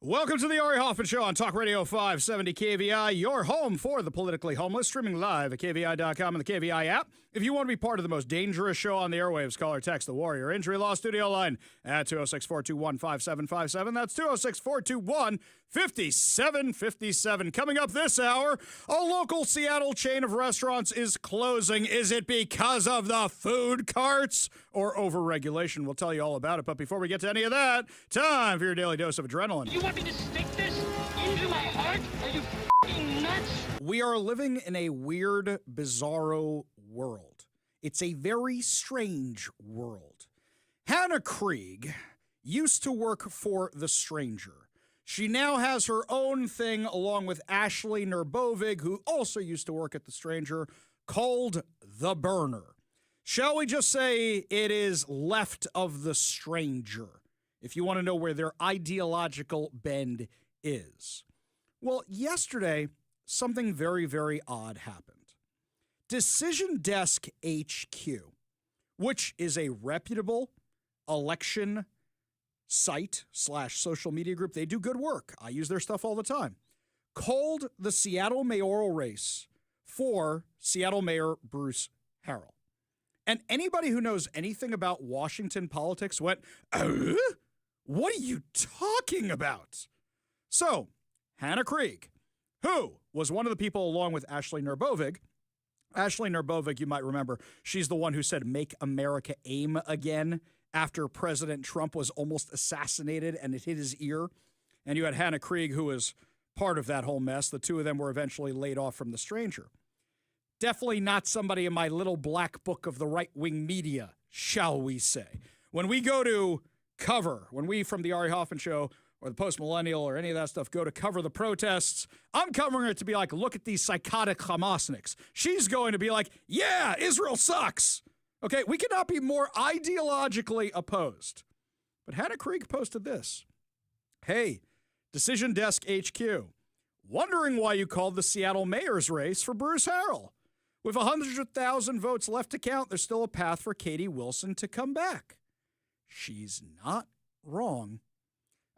Welcome to the Ari Hoffman Show on Talk Radio 570 KVI, your home for the politically homeless, streaming live at KVI.com and the KVI app. If you want to be part of the most dangerous show on the airwaves, call or text the Warrior Injury Law Studio line at 206-421-5757. That's 206-421-5757. Coming up this hour, a local Seattle chain of restaurants is closing. Is it because of the food carts or overregulation? We'll tell you all about it. But before we get to any of that, time for your daily dose of adrenaline. You want me to stick this into my heart? Are you f***ing nuts? We are living in a weird, bizarro world. It's a very strange world. Hannah Krieg used to work for The Stranger. She now has her own thing along with Ashley Nurbovig, who also used to work at The Stranger, called The Burner. Shall we just say it is left of The Stranger, if you want to know where their ideological bend is? Well, yesterday, something very, very odd happened. Decision Desk HQ, which is a reputable election site / social media group, they do good work. I use their stuff all the time, called the Seattle mayoral race for Seattle Mayor Bruce Harrell. And anybody who knows anything about Washington politics went, what are you talking about? So, Hannah Krieg, who was one of the people along with Ashley Nurbovig. Ashley Nurbovig, you might remember, she's the one who said, "Make America aim again," after President Trump was almost assassinated and it hit his ear. And you had Hannah Krieg, who was part of that whole mess. The two of them were eventually laid off from The Stranger. Definitely not somebody in my little black book of the right-wing media, shall we say. When we go to cover, when we from the Ari Hoffman Show or the Post-Millennial or any of that stuff go to cover the protests, I'm covering it to be like, look at these psychotic Hamasniks. She's going to be like, yeah, Israel sucks. Okay, we cannot be more ideologically opposed. But Hannah Krieg posted this. Hey, Decision Desk HQ, wondering why you called the Seattle mayor's race for Bruce Harrell. With 100,000 votes left to count, there's still a path for Katie Wilson to come back. She's not wrong.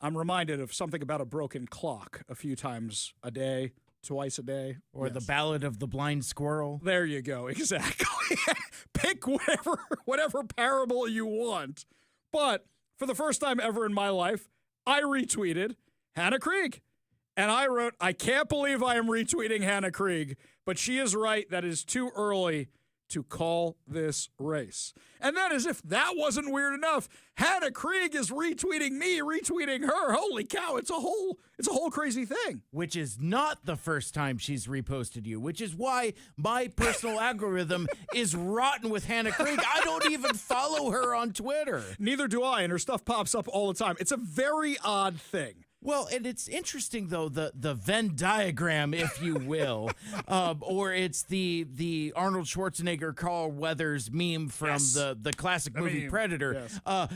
I'm reminded of something about a broken clock a few times a day, twice a day. Or the Ballad of the Blind Squirrel. There you go. Exactly. Pick whatever parable you want. But for the first time ever in my life, I retweeted Hannah Krieg. And I wrote, I can't believe I am retweeting Hannah Krieg, but she is right. That is too early to call this race. And then, as if that wasn't weird enough, Hannah Krieg is retweeting me, retweeting her. Holy cow, it's a whole crazy thing. Which is not the first time she's reposted you, which is why my personal algorithm is rotten with Hannah Krieg. I don't even follow her on Twitter. Neither do I, and her stuff pops up all the time. It's a very odd thing. Well, and it's interesting, though, the Venn diagram, if you will, or it's the Arnold Schwarzenegger, Carl Weathers meme from the classic movie Predator. Yes.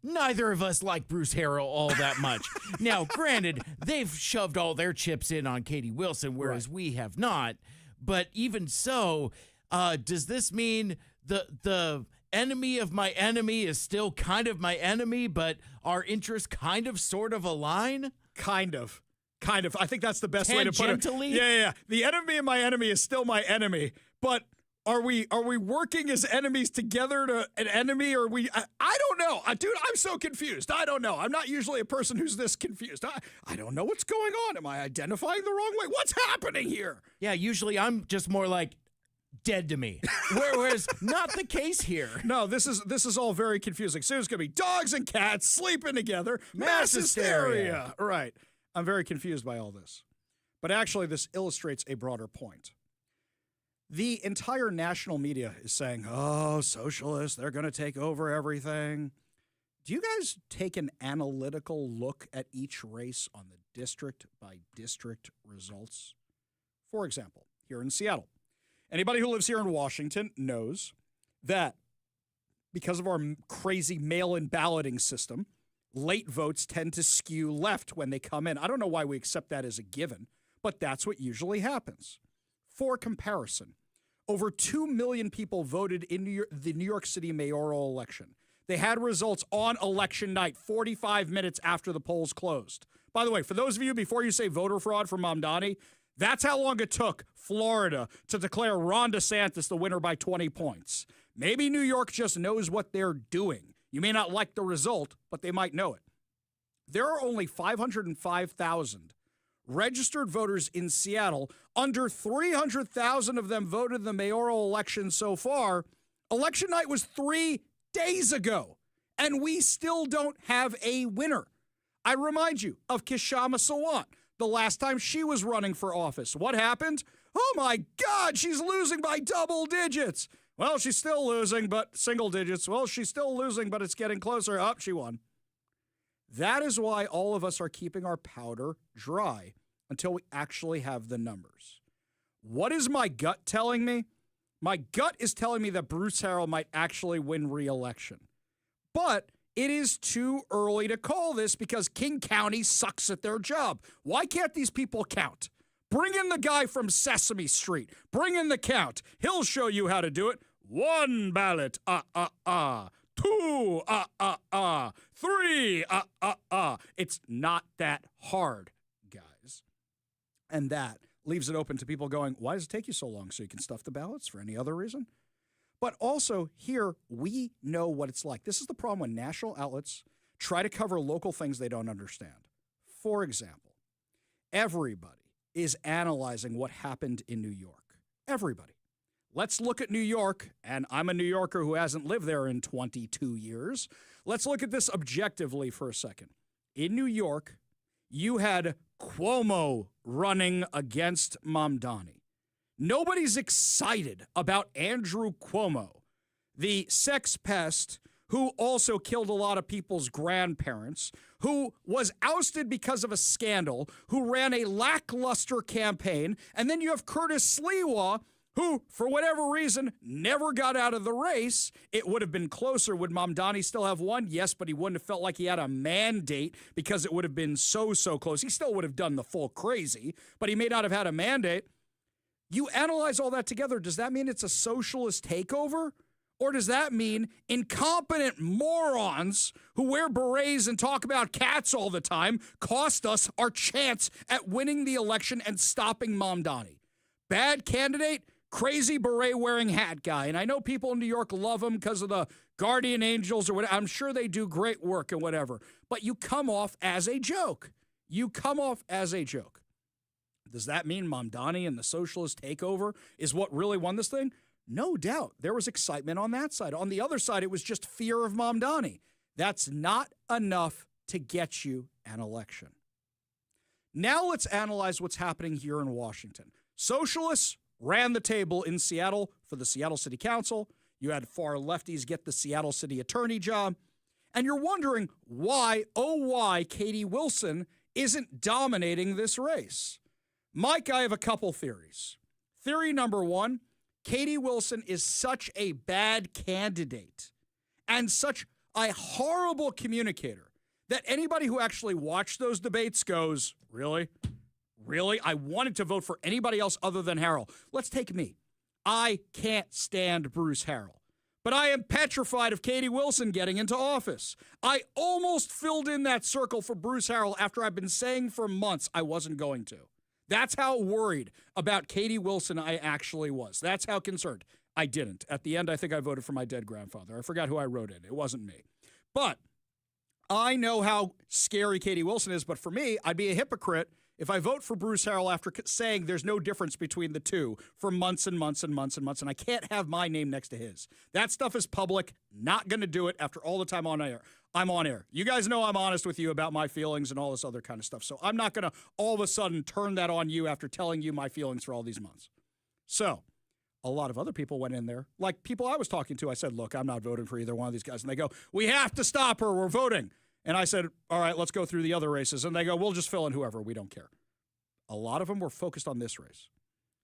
Neither of us like Bruce Harrell all that much. Now, granted, they've shoved all their chips in on Katie Wilson, whereas we have not. But even so, does this mean the enemy of my enemy is still kind of my enemy, but our interests kind of sort of align? Kind of. I think that's the best way to put it. Tangentially? Yeah. The enemy of my enemy is still my enemy, but are we working as enemies together to an enemy, or I don't know. Dude, I'm so confused. I don't know. I'm not usually a person who's this confused. I don't know what's going on. Am I identifying the wrong way? What's happening here? Yeah, usually I'm just more like, dead to me. Whereas not the case here. No, this is all very confusing. Soon it's going to be dogs and cats sleeping together. Mass hysteria. Right. I'm very confused by all this. But actually, this illustrates a broader point. The entire national media is saying, oh, socialists, they're going to take over everything. Do you guys take an analytical look at each race on the district-by-district results? For example, here in Seattle, anybody who lives here in Washington knows that because of our crazy mail-in balloting system, late votes tend to skew left when they come in. I don't know why we accept that as a given, but that's what usually happens. For comparison, over 2 million people voted in the New York City mayoral election. They had results on election night, 45 minutes after the polls closed. By the way, for those of you, before you say voter fraud for Mamdani, that's how long it took Florida to declare Ron DeSantis the winner by 20 points. Maybe New York just knows what they're doing. You may not like the result, but they might know it. There are only 505,000 registered voters in Seattle. Under 300,000 of them voted in the mayoral election so far. Election night was 3 days ago, and we still don't have a winner. I remind you of Kishama Sawant, the last time she was running for office. What happened? Oh my God, she's losing by double digits. Well, she's still losing, but single digits. Well, she's still losing, but it's getting closer. Up, she won. That is why all of us are keeping our powder dry until we actually have the numbers. What is my gut telling me? My gut is telling me that Bruce Harrell might actually win re-election. But it is too early to call this because King County sucks at their job. Why can't these people count? Bring in the guy from Sesame Street. Bring in the count. He'll show you how to do it. 1 ballot, 2, 3, It's not that hard, guys. And that leaves it open to people going, why does it take you so long? So you can stuff the ballots for any other reason? But also here, we know what it's like. This is the problem when national outlets try to cover local things they don't understand. For example, everybody is analyzing what happened in New York. Everybody. Let's look at New York, and I'm a New Yorker who hasn't lived there in 22 years. Let's look at this objectively for a second. In New York, you had Cuomo running against Mamdani. Nobody's excited about Andrew Cuomo, the sex pest who also killed a lot of people's grandparents, who was ousted because of a scandal, who ran a lackluster campaign, and then you have Curtis Sliwa, who, for whatever reason, never got out of the race. It would have been closer. Would Mamdani still have won? Yes, but he wouldn't have felt like he had a mandate because it would have been so close. He still would have done the full crazy, but he may not have had a mandate. You analyze all that together, does that mean it's a socialist takeover? Or does that mean incompetent morons who wear berets and talk about cats all the time cost us our chance at winning the election and stopping Mamdani? Bad candidate? Crazy beret-wearing hat guy. And I know people in New York love him because of the guardian angels or whatever. I'm sure they do great work and whatever. But you come off as a joke. You come off as a joke. Does that mean Mamdani and the socialist takeover is what really won this thing? No doubt. There was excitement on that side. On the other side, it was just fear of Mamdani. That's not enough to get you an election. Now let's analyze what's happening here in Washington. Socialists ran the table in Seattle for the Seattle City Council. You had far lefties get the Seattle City Attorney job. And you're wondering why, oh why, Katie Wilson isn't dominating this race. Mike, I have a couple theories. Theory number one, Katie Wilson is such a bad candidate and such a horrible communicator that anybody who actually watched those debates goes, really? Really? I wanted to vote for anybody else other than Harrell. Let's take me. I can't stand Bruce Harrell, but I am petrified of Katie Wilson getting into office. I almost filled in that circle for Bruce Harrell after I've been saying for months I wasn't going to. That's how worried about Katie Wilson I actually was. That's how concerned. I didn't. At the end, I think I voted for my dead grandfather. I forgot who I wrote in. It wasn't me. But I know how scary Katie Wilson is, but for me, I'd be a hypocrite if I vote for Bruce Harrell after saying there's no difference between the two for months and months and months and months, and I can't have my name next to his. That stuff is public. Not going to do it after all the time on air. I'm on air. You guys know I'm honest with you about my feelings and all this other kind of stuff, so I'm not going to all of a sudden turn that on you after telling you my feelings for all these months. So a lot of other people went in there, like people I was talking to. I said, look, I'm not voting for either one of these guys. And they go, we have to stop her. We're voting. And I said, all right, let's go through the other races. And they go, we'll just fill in whoever. We don't care. A lot of them were focused on this race.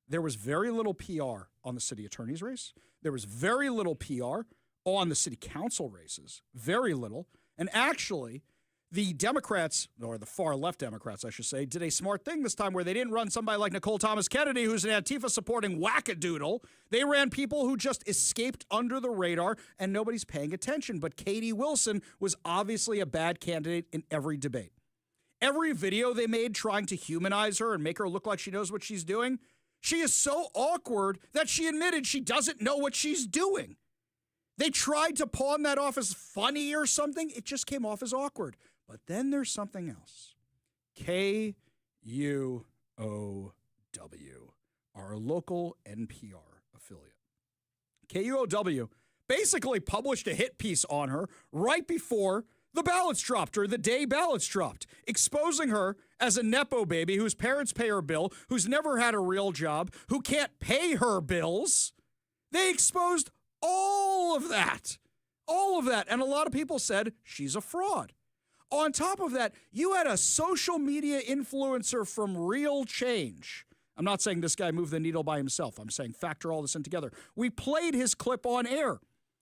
There was very little PR on the city attorney's race. There was very little PR on the city council races. Very little. And actually, the Democrats, or the far left Democrats, I should say, did a smart thing this time where they didn't run somebody like Nicole Thomas Kennedy, who's an Antifa-supporting wackadoodle. They ran people who just escaped under the radar, and nobody's paying attention. But Katie Wilson was obviously a bad candidate in every debate. Every video they made trying to humanize her and make her look like she knows what she's doing, she is so awkward that she admitted she doesn't know what she's doing. They tried to pawn that off as funny or something. It just came off as awkward. But then there's something else. KUOW, our local NPR affiliate. KUOW basically published a hit piece on her right before the ballots dropped, or the day ballots dropped, exposing her as a Nepo baby whose parents pay her bill, who's never had a real job, who can't pay her bills. They exposed all of that. All of that. And a lot of people said she's a fraud. On top of that, you had a social media influencer from Real Change. I'm not saying this guy moved the needle by himself. I'm saying factor all this in together. We played his clip on air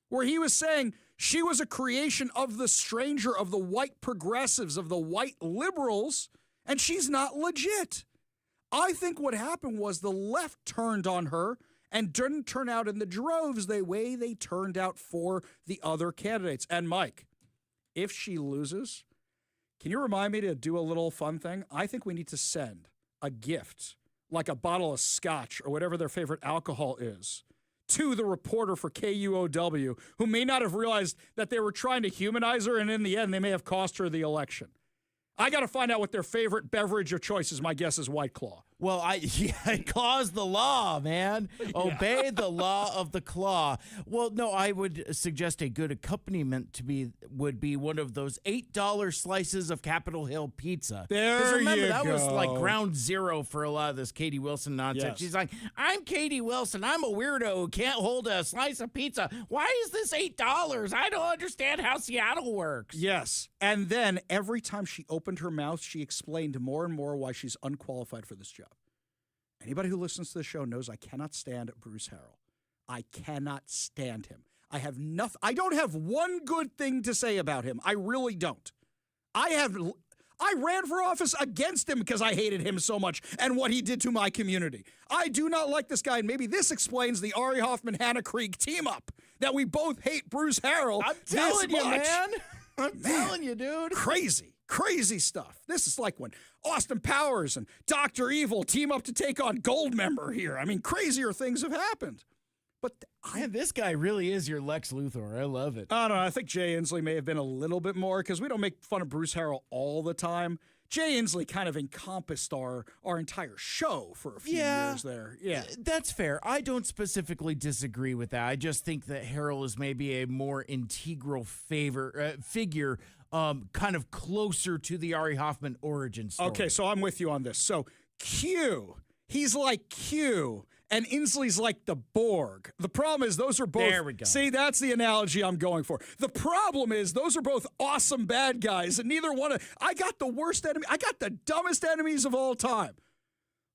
where he was saying she was a creation of the stranger, of the white progressives, of the white liberals, and she's not legit. I think what happened was the left turned on her and didn't turn out in the droves the way they turned out for the other candidates. And Mike, if she loses, can you remind me to do a little fun thing? I think we need to send a gift, like a bottle of scotch or whatever their favorite alcohol is, to the reporter for KUOW, who may not have realized that they were trying to humanize her, and in the end, they may have cost her the election. I got to find out what their favorite beverage of choice is. My guess is White Claw. Well, claw's the law, man. Yeah. Obey the law of the claw. Well, no, I would suggest a good accompaniment would be one of those $8 slices of Capitol Hill pizza. There remember, you that go. was like ground zero for a lot of this Katie Wilson nonsense. Yes. She's like, I'm Katie Wilson. I'm a weirdo who can't hold a slice of pizza. Why is this $8? I don't understand how Seattle works. Yes. And then every time she opened her mouth, she explained more and more why she's unqualified for this job. Anybody who listens to the show knows I cannot stand Bruce Harrell. I cannot stand him. I don't have one good thing to say about him. I really don't. I ran for office against him because I hated him so much and what he did to my community. I do not like this guy, and maybe this explains the Ari Hoffman Hannah Krieg team up, that we both hate Bruce Harrell. I'm telling you, man. I'm telling you, dude. Crazy stuff. This is like when Austin Powers and Dr. Evil team up to take on Goldmember here. I mean, crazier things have happened. But man, this guy really is your Lex Luthor. I love it. I don't know. I think Jay Inslee may have been a little bit more, because we don't make fun of Bruce Harrell all the time. Jay Inslee kind of encompassed our entire show for a few years there. Yeah, that's fair. I don't specifically disagree with that. I just think that Harrell is maybe a more integral figure, kind of closer to the Ari Hoffman origin story. Okay, so I'm with you on this. So Q, he's like Q, and Inslee's like the Borg. The problem is those are both... There we go. See, that's the analogy I'm going for. The problem is those are both awesome bad guys, and neither one of... I got the worst enemy. I got the dumbest enemies of all time.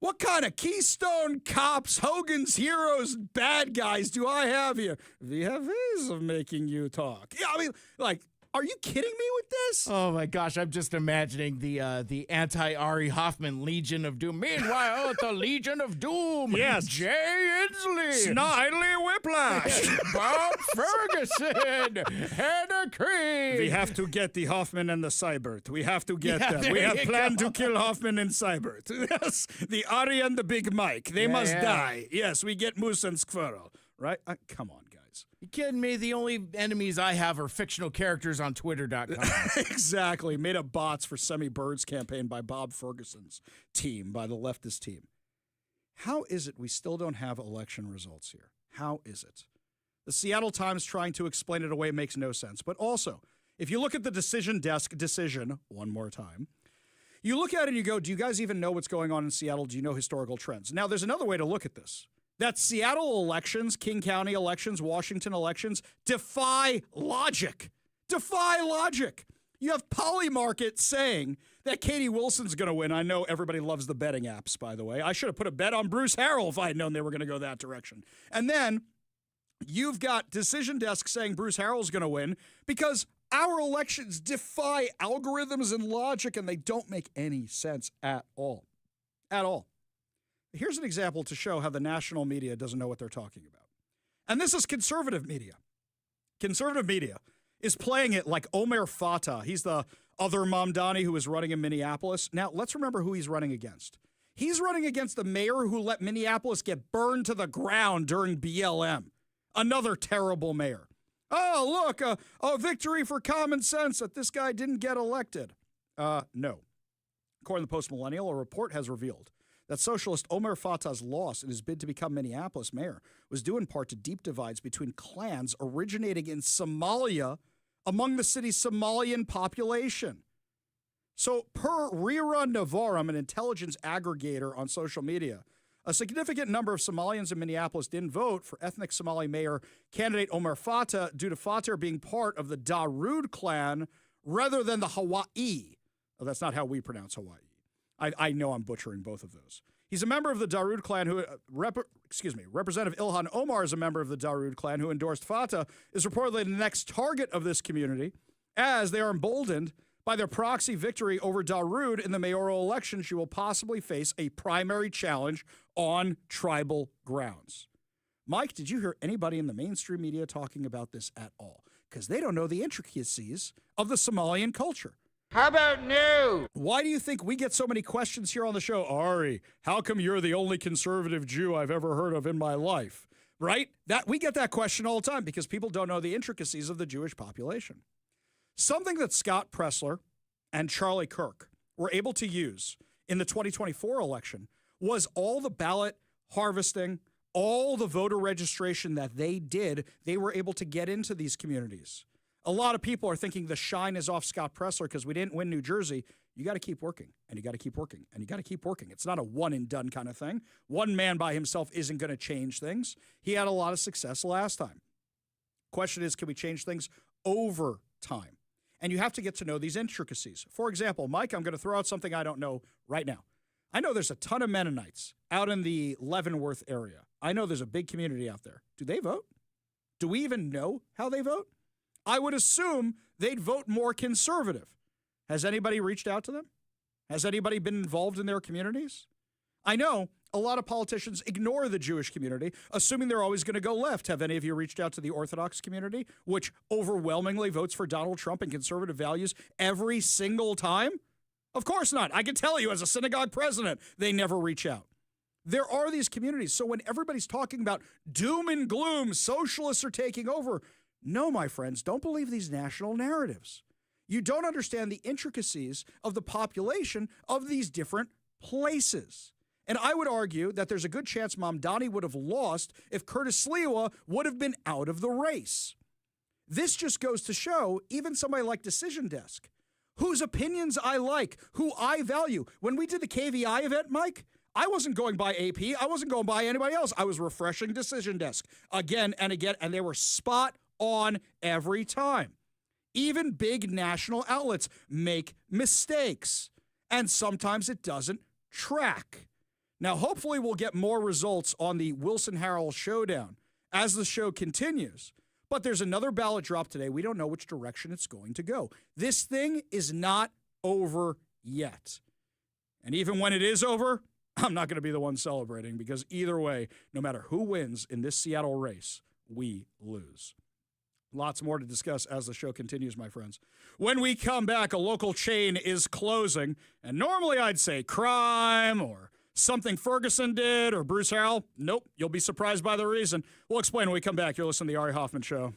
What kind of Keystone Cops, Hogan's Heroes, bad guys do I have here? We have ways of making you talk. Yeah, I mean, like... Are you kidding me with this? Oh my gosh, I'm just imagining the anti-Ari Hoffman Legion of Doom. Meanwhile, the Legion of Doom. Yes. Jay Inslee. Snidely Whiplash. Bob Ferguson. Hannah Krieg. We have to get the Hoffman and the Cybert. We have to get them. We have planned to kill Hoffman and Cybert. Yes, the Ari and the Big Mike. They must die. Yes, we get Moose and Squirrel. Right? Come on, guys. You kidding me? The only enemies I have are fictional characters on Twitter.com. Exactly. Made up bots for Semi Bird's campaign by Bob Ferguson's team, by the leftist team. How is it we still don't have election results here? How is it? The Seattle Times trying to explain it away makes no sense. But also, if you look at the decision desk decision, one more time, you look at it and you go, do you guys even know what's going on in Seattle? Do you know historical trends? Now, there's another way to look at this. That Seattle elections, King County elections, Washington elections defy logic. Defy logic. You have Polymarket saying that Katie Wilson's going to win. I know everybody loves the betting apps, by the way. I should have put a bet on Bruce Harrell if I had known they were going to go that direction. And then you've got Decision Desk saying Bruce Harrell's going to win because our elections defy algorithms and logic, and they don't make any sense at all. At all. Here's an example to show how the national media doesn't know what they're talking about. And this is conservative media. Conservative media is playing it like Omer Fatah. He's the other Mamdani who is running in Minneapolis. Now, let's remember who he's running against. He's running against the mayor who let Minneapolis get burned to the ground during BLM. Another terrible mayor. Oh, look, a victory for common sense that this guy didn't get elected. No. According to the Post-Millennial, a report has revealed that socialist Omar Fatah's loss in his bid to become Minneapolis mayor was due in part to deep divides between clans originating in Somalia among the city's Somalian population. So, per Rira Navaram, an intelligence aggregator on social media, a significant number of Somalians in Minneapolis didn't vote for ethnic Somali mayor candidate Omar Fatah due to Fatah being part of the Darude clan rather than the Hawaii. Oh, that's not how we pronounce Hawaii. I know I'm butchering both of those. He's a member of the Darude clan who, Representative Ilhan Omar is a member of the Darude clan who endorsed Fatah, is reportedly the next target of this community as they are emboldened by their proxy victory over Darude in the mayoral election. She will possibly face a primary challenge on tribal grounds. Mike, did you hear anybody in the mainstream media talking about this at all? Because they don't know the intricacies of the Somalian culture. How about no? Why do you think we get so many questions here on the show? Ari, how come you're the only conservative Jew I've ever heard of in my life? Right? We get that question all the time because people don't know the intricacies of the Jewish population. Something that Scott Pressler and Charlie Kirk were able to use in the 2024 election was all the ballot harvesting, all the voter registration that they did. They were able to get into these communities. A lot of people are thinking the shine is off Scott Pressler because we didn't win New Jersey. You got to keep working, and you got to keep working, and you got to keep working. It's not a one-and-done kind of thing. One man by himself isn't going to change things. He had a lot of success last time. Question is, can we change things over time? And you have to get to know these intricacies. For example, Mike, I'm going to throw out something I don't know right now. I know there's a ton of Mennonites out in the Leavenworth area. I know there's a big community out there. Do they vote? Do we even know how they vote? I would assume they'd vote more conservative. Has anybody reached out to them? Has anybody been involved in their communities? I know a lot of politicians ignore the Jewish community, assuming they're always going to go left. Have any of you reached out to the Orthodox community, which overwhelmingly votes for Donald Trump and conservative values every single time? Of course not. I can tell you as a synagogue president, they never reach out. There are these communities. So when everybody's talking about doom and gloom, socialists are taking over, no, my friends, don't believe these national narratives. You don't understand the intricacies of the population of these different places. And I would argue that there's a good chance Mamdani would have lost if Curtis Sliwa would have been out of the race. This just goes to show even somebody like Decision Desk, whose opinions I like, who I value. When we did the KVI event, Mike, I wasn't going by AP. I wasn't going by anybody else. I was refreshing Decision Desk again and again, and they were spot on every time. Even big national outlets make mistakes, and sometimes it doesn't track. Now, hopefully we'll get more results on the Wilson-Harrell showdown as the show continues. But there's another ballot drop today. We don't know which direction it's going to go. This thing is not over yet. And even when it is over, I'm not going to be the one celebrating because either way, no matter who wins in this Seattle race, we lose. Lots more to discuss as the show continues, my friends. When we come back, a local chain is closing. And normally I'd say crime or something Ferguson did or Bruce Harrell. Nope, you'll be surprised by the reason. We'll explain when we come back. You're listening to the Ari Hoffman Show.